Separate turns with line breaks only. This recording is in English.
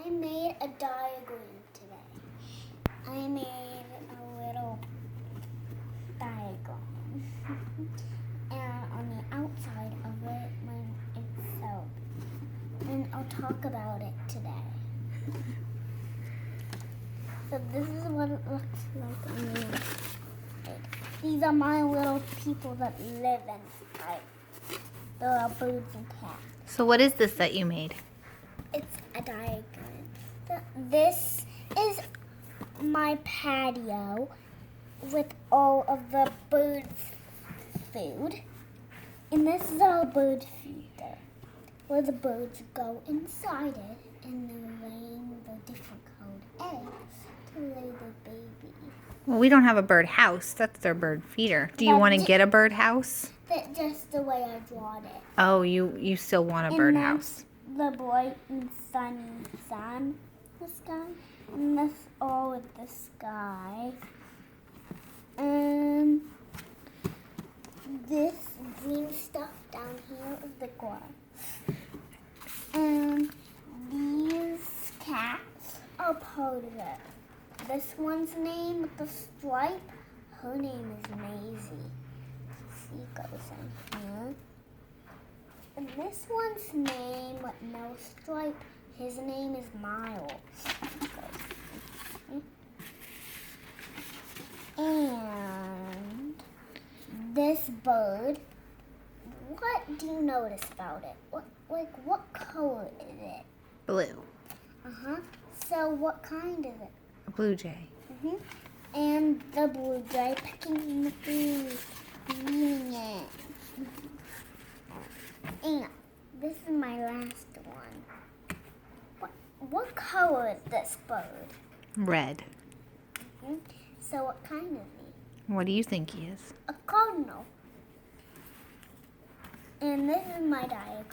I made a diagram today. I made a little diagram. And on the outside of it, when it's soap. And I'll talk about it today. So this is what it looks like on the inside. These are my little people that live inside. There are birds and cats.
So what is this that you made?
It's a diagram. This is my patio with all of the birds' food. And this is our bird feeder, where the birds go inside it and they're laying the different colored eggs to lay the babies.
Well, we don't have a bird house. That's their bird feeder. Do you
But
want to get a bird house?
That's just the way I drawn it.
Oh, you still want a bird house.
The bright and sunny sun, the sky, and this all with the sky. And this green stuff down here is the grass. And these cats are part of it. This one's name with the stripe, her name is Maisie. She goes in here. And this one's name with no stripe, his name is Miles. And this bird, what do you notice about it? What color is it?
Blue.
Uh-huh. So what kind is it?
A blue jay.
Mm-hmm. And the blue jay picking the food, eating it. And this is my last one. What color is this bird?
Red.
Mm-hmm. So what kind is he?
What do you think he is?
A cardinal. And this is my diagram.